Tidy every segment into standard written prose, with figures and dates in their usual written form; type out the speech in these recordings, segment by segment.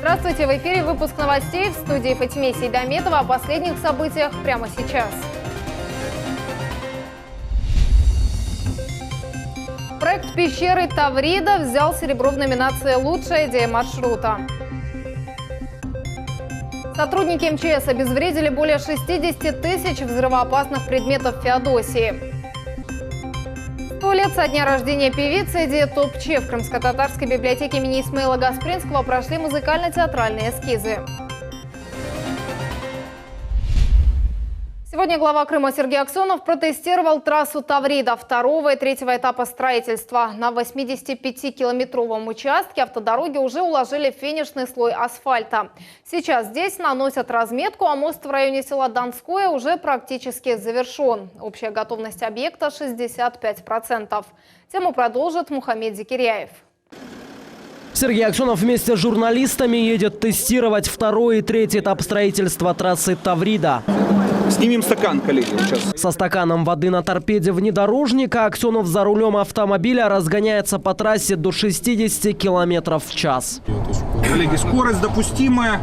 Здравствуйте! В эфире выпуск новостей в студии Фатиме Сейдометова. О последних событиях прямо сейчас. Проект пещеры Таврида взял серебро в номинации «Лучшая идея маршрута». Сотрудники МЧС обезвредили более 60 тысяч взрывоопасных предметов в Феодосии. 100 лет со дня рождения певицы Эдии Топче в Крымско-Татарской библиотеке имени Исмаила Гаспринского прошли музыкально-театральные эскизы. Сегодня глава Крыма Сергей Аксенов протестировал трассу Таврида второго и третьего этапа строительства. На 85-километровом участке автодороги уже уложили финишный слой асфальта. Сейчас здесь наносят разметку, а мост в районе села Донское уже практически завершен. Общая готовность объекта 65%. Тему продолжит Мухаммед Зикиряев. Сергей Аксенов вместе с журналистами едет тестировать второй и третий этап строительства трассы Таврида. Снимем стакан, коллеги, сейчас. Со стаканом воды на торпеде внедорожника Аксенов за рулем автомобиля разгоняется по трассе до 60 км в час. Коллеги, скорость допустимая,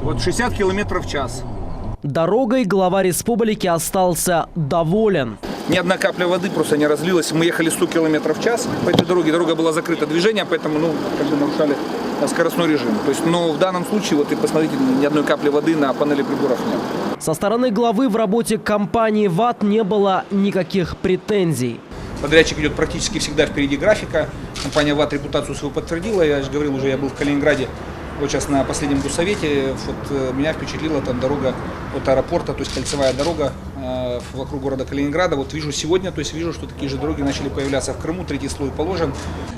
вот 60 км в час. Дорогой глава республики остался доволен. Ни одна капля воды просто не разлилась. Мы ехали 100 км в час по этой дороге. Дорога была закрыта движением, поэтому нарушали скоростной режим. Но в данном случае, вот и посмотрите, ни одной капли воды на панели приборов нет. Со стороны главы в работе компании ВАТ не было никаких претензий. Подрядчик идет практически всегда впереди графика. Компания ВАТ репутацию свою подтвердила. Я же говорил уже, я был в Калининграде. Вот сейчас на последнем госсовете меня впечатлила там дорога от аэропорта, то есть кольцевая дорога вокруг города Калининграда. Вот вижу сегодня, вижу, что такие же дороги начали появляться в Крыму, третий слой положен.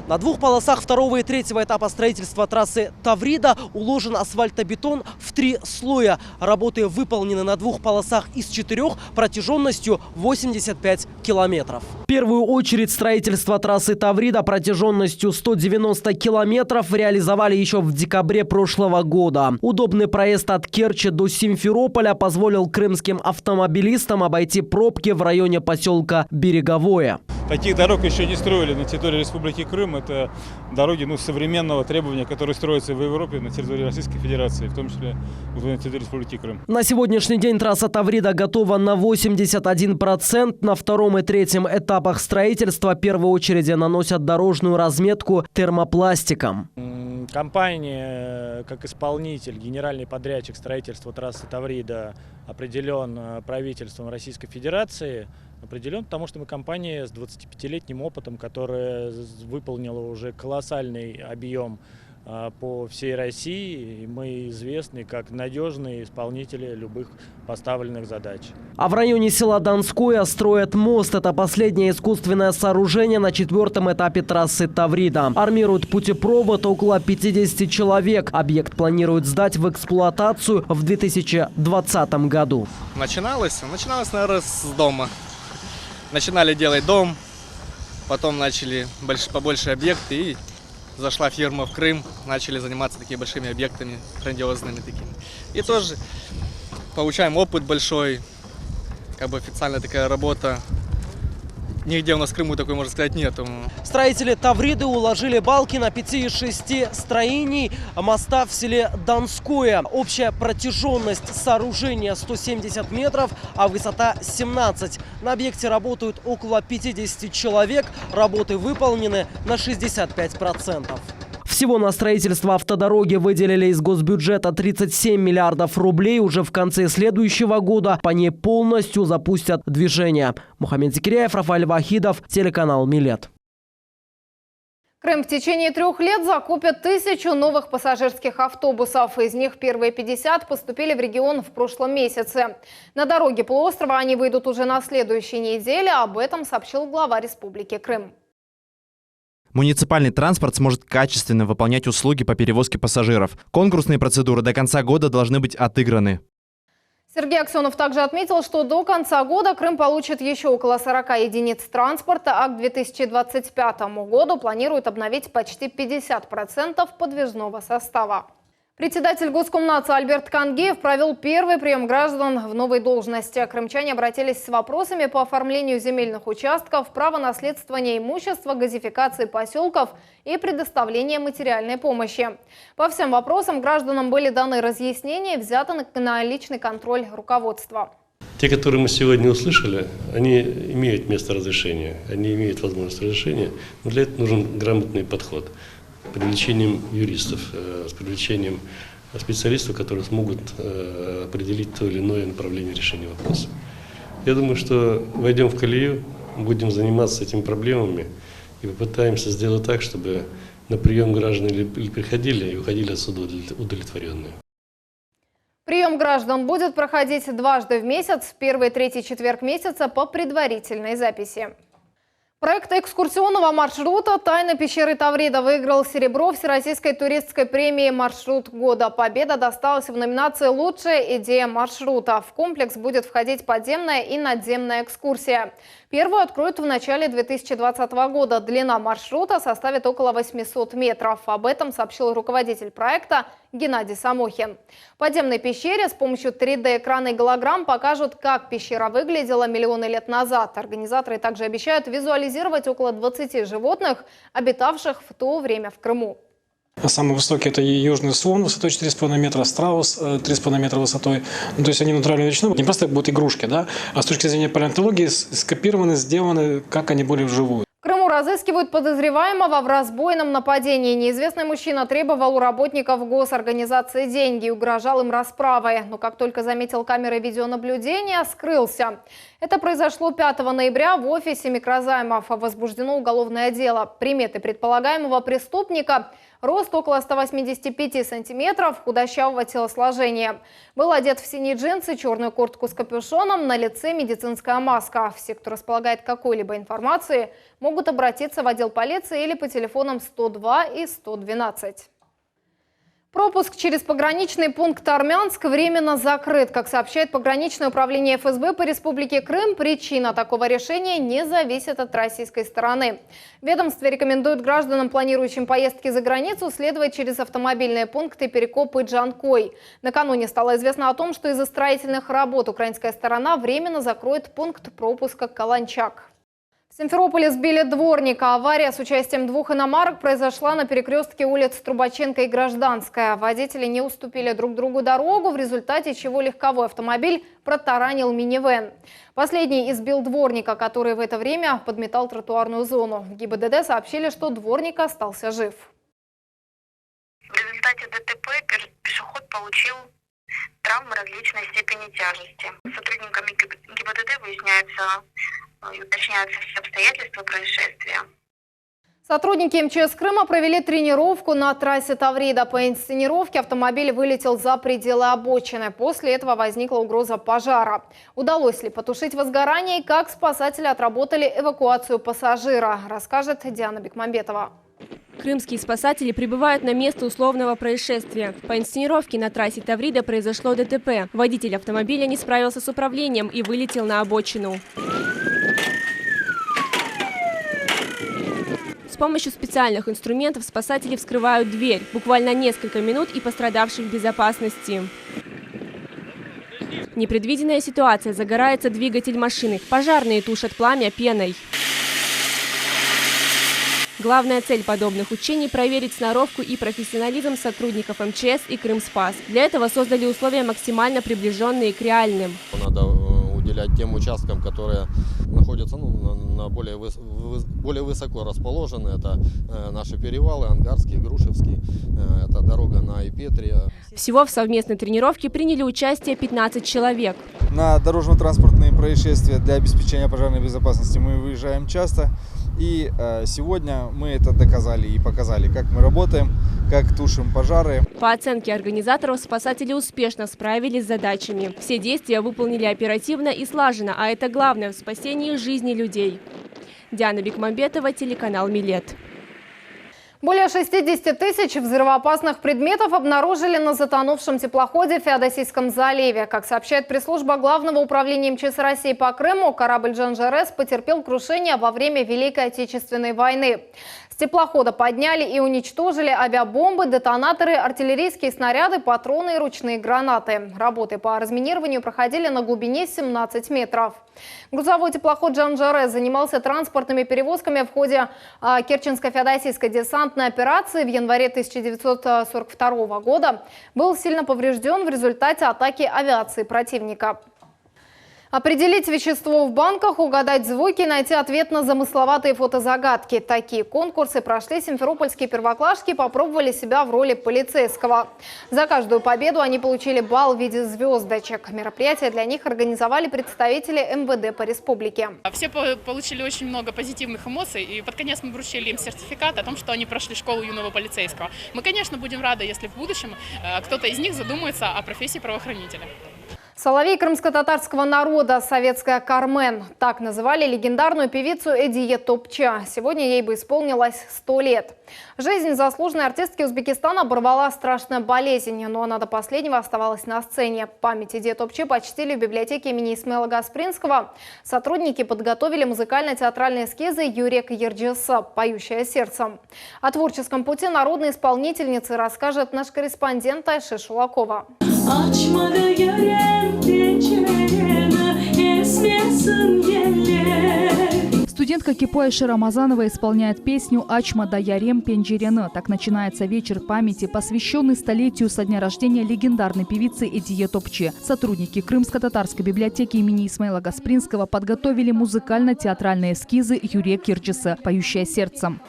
На двух полосах второго и третьего этапа строительства трассы Таврида уложен асфальтобетон в 3 слоя. Работы выполнены на двух полосах из 4 протяженностью 85 километров. В первую очередь строительство трассы Таврида протяженностью 190 километров реализовали еще в декабре прошлого года. Удобный проезд от Керчи до Симферополя позволил крымским автомобилистам обойти пробки в районе поселка Береговое. Таких дорог еще не строили на территории Республики Крым. Это дороги современного требования, которые строятся в Европе на территории Российской Федерации, в том числе на территории Республики Крым. На сегодняшний день трасса Таврида готова на 81%. На втором и третьем этапах строительства в первой очереди наносят дорожную разметку термопластиком. Компания, как исполнитель, генеральный подрядчик строительства трассы Таврида определен правительством Российской Федерации. Определен, потому что мы компания с 25-летним опытом, которая выполнила уже колоссальный объем по всей России. И мы известны как надежные исполнители любых поставленных задач. А в районе села Донское строят мост. Это последнее искусственное сооружение на 4-м этапе трассы Таврида. Армируют путепровод около 50 человек. Объект планируют сдать в эксплуатацию в 2020 году. Начиналось, наверное, с дома. Начинали делать дом, потом начали побольше объекты, и зашла фирма в Крым, начали заниматься такими большими объектами, грандиозными такими. И тоже получаем опыт большой, официальная такая работа. Нигде у нас в Крыму такой, можно сказать, нету. Строители Тавриды уложили балки на 5 из 6 строений моста в селе Донское. Общая протяженность сооружения 170 метров, а высота 17. На объекте работают около 50 человек. Работы выполнены на 65%. Всего на строительство автодороги выделили из госбюджета 37 миллиардов рублей. Уже в конце следующего года по ней полностью запустят движение. Мухаммед Зикиряев, Рафаэль Вахидов, телеканал Милет. Крым в течение 3 лет закупит 1000 новых пассажирских автобусов. Из них первые 50 поступили в регион в прошлом месяце. На дороге полуострова они выйдут уже на следующей неделе. Об этом сообщил глава Республики Крым. Муниципальный транспорт сможет качественно выполнять услуги по перевозке пассажиров. Конкурсные процедуры до конца года должны быть отыграны. Сергей Аксенов также отметил, что до конца года Крым получит еще около 40 единиц транспорта, а к 2025 году планируют обновить почти 50% подвижного состава. Председатель Госкомнадза Альберт Кангеев провел первый прием граждан в новой должности. Крымчане обратились с вопросами по оформлению земельных участков, права наследствования имущества, газификации поселков и предоставления материальной помощи. По всем вопросам гражданам были даны разъяснения и взято на личный контроль руководства. Те, которые мы сегодня услышали, они имеют место разрешения, они имеют возможность разрешения, но для этого нужен грамотный подход. С привлечением юристов, с привлечением специалистов, которые смогут определить то или иное направление решения вопроса. Я думаю, что войдем в колею, будем заниматься этими проблемами и попытаемся сделать так, чтобы на прием граждан или приходили и уходили отсюда удовлетворенные. Прием граждан будет проходить дважды в месяц, первый и третий четверг месяца по предварительной записи. Проект экскурсионного маршрута «Тайна пещеры Таврида» выиграл серебро Всероссийской туристской премии «Маршрут года». Победа досталась в номинации «Лучшая идея маршрута». В комплекс будет входить подземная и надземная экскурсия. Первую откроют в начале 2020 года. Длина маршрута составит около 800 метров. Об этом сообщил руководитель проекта Геннадий Самохин. В подземной пещере с помощью 3D-экрана и голограмм покажут, как пещера выглядела миллионы лет назад. Организаторы также обещают визуализировать около 20 животных, обитавших в то время в Крыму. Самый высокий – это южный слон высотой 4,5 метра, страус 3,5 метра высотой. Ну, то есть они натуральной величины, не просто будут игрушки, да, а с точки зрения палеонтологии скопированы, сделаны, как они были вживую. В Крыму разыскивают подозреваемого в разбойном нападении. Неизвестный мужчина требовал у работников госорганизации деньги и угрожал им расправой. Но как только заметил камеры видеонаблюдения, скрылся. Это произошло 5 ноября в офисе микрозаймов. Возбуждено уголовное дело. Приметы предполагаемого преступника – рост около 185 сантиметров, худощавого телосложения. Был одет в синие джинсы, черную куртку с капюшоном, на лице медицинская маска. Все, кто располагает какой-либо информацией, могут обратиться в отдел полиции или по телефонам 102 и 112. Пропуск через пограничный пункт Армянск временно закрыт. Как сообщает пограничное управление ФСБ по Республике Крым, причина такого решения не зависит от российской стороны. В ведомстве рекомендуют гражданам, планирующим поездки за границу, следовать через автомобильные пункты Перекоп и Джанкой. Накануне стало известно о том, что из-за строительных работ украинская сторона временно закроет пункт пропуска Каланчак. В Симферополе сбили дворника. Авария с участием двух иномарок произошла на перекрестке улиц Трубаченко и Гражданская. Водители не уступили друг другу дорогу, в результате чего легковой автомобиль протаранил минивэн. Последний избил дворника, который в это время подметал тротуарную зону. В ГИБДД сообщили, что дворник остался жив. В результате ДТП пешеход получил травмы различной степени тяжести. Сотрудниками ГИБДД выясняются и уточняются все обстоятельства происшествия. Сотрудники МЧС Крыма провели тренировку на трассе Таврида. По инсценировке автомобиль вылетел за пределы обочины. После этого возникла угроза пожара. Удалось ли потушить возгорание и как спасатели отработали эвакуацию пассажира, расскажет Диана Бекмамбетова. Крымские спасатели прибывают на место условного происшествия. По инсценировке на трассе Таврида произошло ДТП. Водитель автомобиля не справился с управлением и вылетел на обочину. С помощью специальных инструментов спасатели вскрывают дверь. Буквально несколько минут и пострадавший в безопасности. Непредвиденная ситуация. Загорается двигатель машины. Пожарные тушат пламя пеной. Главная цель подобных учений – проверить сноровку и профессионализм сотрудников МЧС и Крымспас. Для этого создали условия, максимально приближенные к реальным. Надо уделять тем участкам, которые находятся на более высоко расположены. Это наши перевалы, Ангарский, Грушевский, это дорога на Ипетре. Всего в совместной тренировке приняли участие 15 человек. На дорожно-транспортные происшествия для обеспечения пожарной безопасности мы выезжаем часто. И сегодня мы это доказали и показали, как мы работаем, как тушим пожары. По оценке организаторов, спасатели успешно справились с задачами. Все действия выполнили оперативно и слаженно, а это главное в спасении жизни людей. Диана Бекмамбетова, телеканал Милет. Более 60 тысяч взрывоопасных предметов обнаружили на затонувшем теплоходе в Феодосийском заливе. Как сообщает пресс-служба Главного управления МЧС России по Крыму, корабль «Джанжарес» потерпел крушение во время Великой Отечественной войны. С теплохода подняли и уничтожили авиабомбы, детонаторы, артиллерийские снаряды, патроны и ручные гранаты. Работы по разминированию проходили на глубине 17 метров. Грузовой теплоход «Джанжаре» занимался транспортными перевозками в ходе Керченско-феодосийской десантной операции в январе 1942 года. Был сильно поврежден в результате атаки авиации противника. Определить вещество в банках, угадать звуки, найти ответ на замысловатые фотозагадки. Такие конкурсы прошли симферопольские первоклашки и попробовали себя в роли полицейского. За каждую победу они получили балл в виде звездочек. Мероприятие для них организовали представители МВД по республике. Все получили очень много позитивных эмоций, и под конец мы вручили им сертификат о том, что они прошли школу юного полицейского. Мы, конечно, будем рады, если в будущем кто-то из них задумается о профессии правоохранителя. Соловей крымско-татарского народа, советская Кармен. Так называли легендарную певицу Эдие Топче. Сегодня ей бы исполнилось 100 лет. Жизнь заслуженной артистки Узбекистана оборвала страшная болезнь, но она до последнего оставалась на сцене. Память Эдие Топче почтили в библиотеке имени Исмаила Гаспринского. Сотрудники подготовили музыкально-театральные эскизы «Юрек Ерджеса», «Поющая сердцем». О творческом пути народной исполнительницы расскажет наш корреспондент Айша Шулакова. Студентка КИПО Айша Рамазанова исполняет песню «Ачма да ярем пенджерена». Так начинается вечер памяти, посвященный столетию со дня рождения легендарной певицы Эдие Топче. Сотрудники Крымско-татарской библиотеки имени Исмаила Гаспринского подготовили музыкально-театральные эскизы «Юрек Ерджеса», «Поющая сердцем».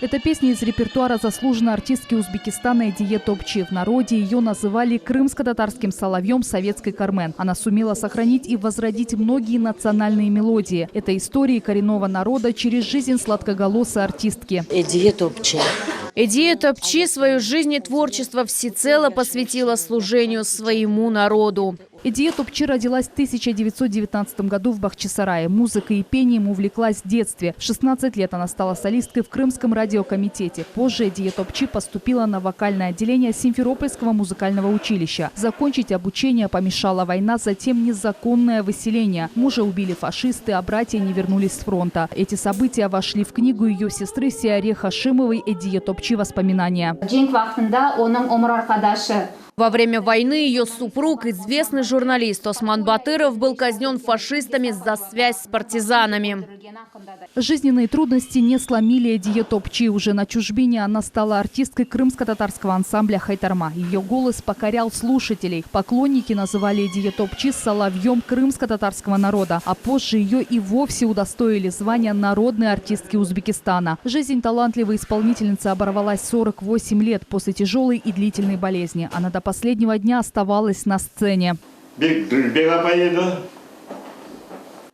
Это песня из репертуара заслуженной артистки Узбекистана Эдие Топче. В народе ее называли крымско-татарским соловьем советской Кармен. Она сумела сохранить и возродить многие национальные мелодии. Это истории коренного народа через жизнь сладкоголосой артистки. Эдие Топче. Эдие Топче свою жизнь и творчество всецело посвятила служению своему народу. Эдие Топче родилась в 1919 году в Бахчисарае. Музыкой и пением увлеклась в детстве. В 16 лет она стала солисткой в Крымском радиокомитете. Позже Эдие Топче поступила на вокальное отделение Симферопольского музыкального училища. Закончить обучение помешала война, затем незаконное выселение. Мужа убили фашисты, а братья не вернулись с фронта. Эти события вошли в книгу ее сестры Сиаре Хашимовой «Эдие Топче. Воспоминания». Во время войны ее супруг, известный журналист Осман Батыров, был казнен фашистами за связь с партизанами. Жизненные трудности не сломили Эдие Топче. Уже на чужбине она стала артисткой крымско-татарского ансамбля «Хайтарма». Ее голос покорял слушателей. Поклонники называли Эдие Топче соловьем крымско-татарского народа. А позже ее и вовсе удостоили звания народной артистки Узбекистана. Жизнь талантливой исполнительницы оборвалась 48 лет после тяжелой и длительной болезни. Она до последнего дня оставалась на сцене.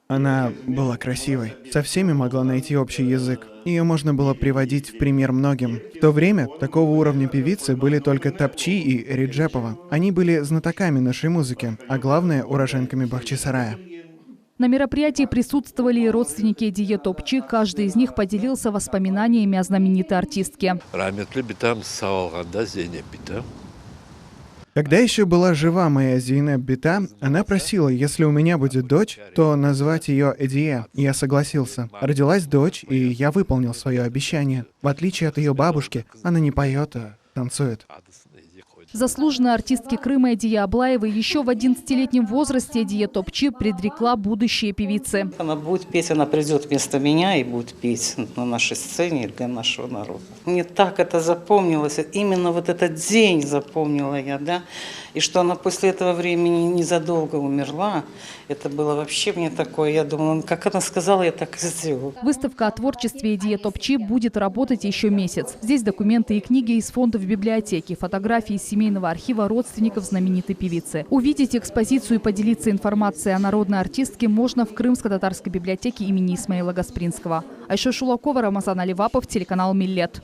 Она была красивой, со всеми могла найти общий язык. Ее можно было приводить в пример многим. В то время такого уровня певицы были только Топчи и Реджепова. Они были знатоками нашей музыки, а главное – уроженками Бахчисарая. На мероприятии присутствовали и родственники Эдие Топче. Каждый из них поделился воспоминаниями о знаменитой артистке. Когда еще была жива моя Зейнеп Бита, она просила, если у меня будет дочь, то назвать ее Эдие. Я согласился. Родилась дочь, и я выполнил свое обещание. В отличие от ее бабушки, она не поет, а танцует. Заслуженной артистке Крыма Эдие Аблаевой еще в 11-летнем возрасте Эдие Топче предрекла будущее певицы. Она будет петь, она придет вместо меня и будет петь на нашей сцене для нашего народа. Мне так это запомнилось, именно вот этот день запомнила я, да, и что она после этого времени незадолго умерла. Это было вообще мне такое, я думала, как она сказала, я так и сделала. Выставка о творчестве Эдие Топче будет работать еще месяц. Здесь документы и книги из фондов библиотеки, фотографии из семейного архива родственников знаменитой певицы. Увидеть экспозицию и поделиться информацией о народной артистке можно в Крымско-татарской библиотеке имени Исмаила Гаспринского. Айша Шулакова, Рамазан Аливапов, телеканал Миллет.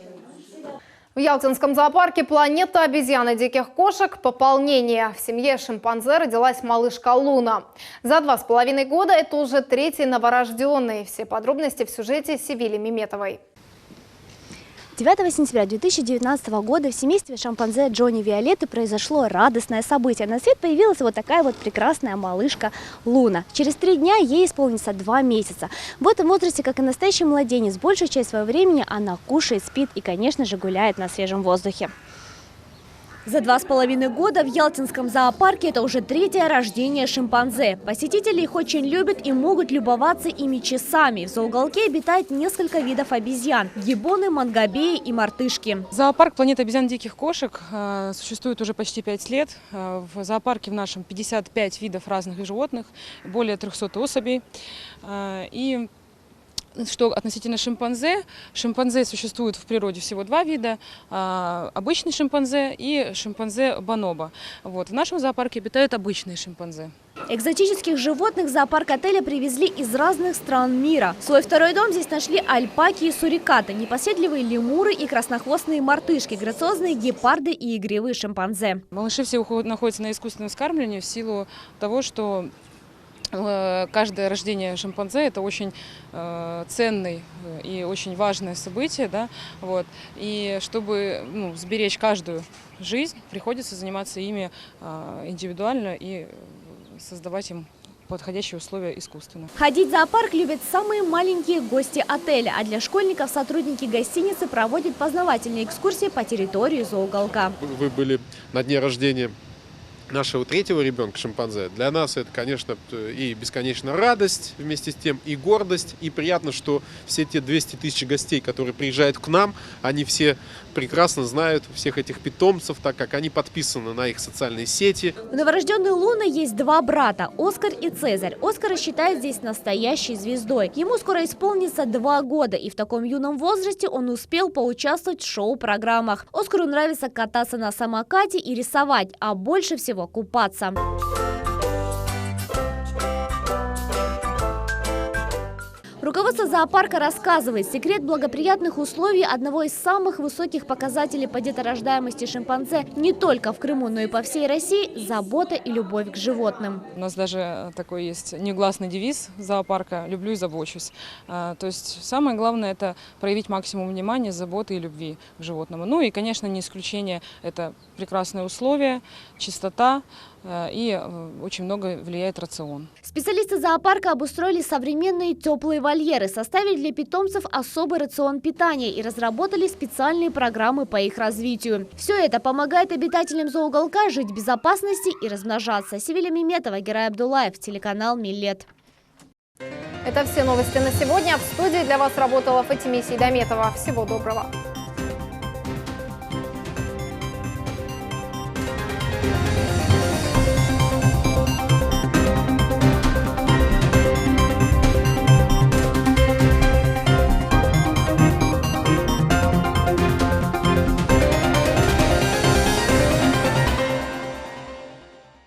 В Ялтинском зоопарке «Планета обезьян и диких кошек» пополнение. В семье шимпанзе родилась малышка Луна. За 2,5 года это уже 3-й новорожденный. Все подробности в сюжете Севили Меметовой. 9 сентября 2019 года в семействе шимпанзе Джонни Виолетты произошло радостное событие. На свет появилась вот такая вот прекрасная малышка Луна. Через 3 дня ей исполнится 2 месяца. В этом возрасте, как и настоящий младенец, большую часть своего времени она кушает, спит и, конечно же, гуляет на свежем воздухе. За 2,5 года в Ялтинском зоопарке это уже 3-е рождение шимпанзе. Посетители их очень любят и могут любоваться ими часами. В зооуголке обитает несколько видов обезьян – гиббоны, мангобеи и мартышки. Зоопарк «Планета обезьян диких кошек» существует уже почти 5 лет. В зоопарке в нашем 55 видов разных животных, более 300 особей. И что относительно шимпанзе, шимпанзе существует в природе всего 2 вида, обычный шимпанзе и шимпанзе бонобо. Вот. В нашем зоопарке обитают обычные шимпанзе. Экзотических животных в зоопарк отеля привезли из разных стран мира. Свой второй дом здесь нашли альпаки и сурикаты, непоседливые лемуры и краснохвостные мартышки, грациозные гепарды и игривые шимпанзе. Малыши все находятся на искусственном вскармливании в силу того, что каждое рождение шимпанзе – это очень ценный и очень важное событие, да? Вот. И чтобы сберечь каждую жизнь, приходится заниматься ими индивидуально и создавать им подходящие условия искусственно. Ходить в зоопарк любят самые маленькие гости отеля, а для школьников сотрудники гостиницы проводят познавательные экскурсии по территории зооуголка. Вы были на дне рождения нашего 3-го ребенка шимпанзе. Для нас это, конечно, и бесконечная радость, вместе с тем и гордость, и приятно, что все те 200 тысяч гостей, которые приезжают к нам, они все прекрасно знают всех этих питомцев, так как они подписаны на их социальные сети. У новорожденной Луны есть 2 брата – Оскар и Цезарь. Оскара считают здесь настоящей звездой. Ему скоро исполнится 2 года, и в таком юном возрасте он успел поучаствовать в шоу-программах. Оскару нравится кататься на самокате и рисовать, а больше всего купаться. Руководство зоопарка рассказывает, секрет благоприятных условий одного из самых высоких показателей по деторождаемости шимпанзе не только в Крыму, но и по всей России – забота и любовь к животным. У нас даже такой есть негласный девиз зоопарка «Люблю и забочусь». То есть самое главное – это проявить максимум внимания, заботы и любви к животному. Ну и, конечно, не исключение – это прекрасные условия, чистота. И очень много влияет рацион. Специалисты зоопарка обустроили современные теплые вольеры, составили для питомцев особый рацион питания и разработали специальные программы по их развитию. Все это помогает обитателям зооуголка жить в безопасности и размножаться. Севиля Меметова, Герай Абдулаев, телеканал Милет. Это все новости на сегодня. В студии для вас работала Фатима Сейдометова. Всего доброго.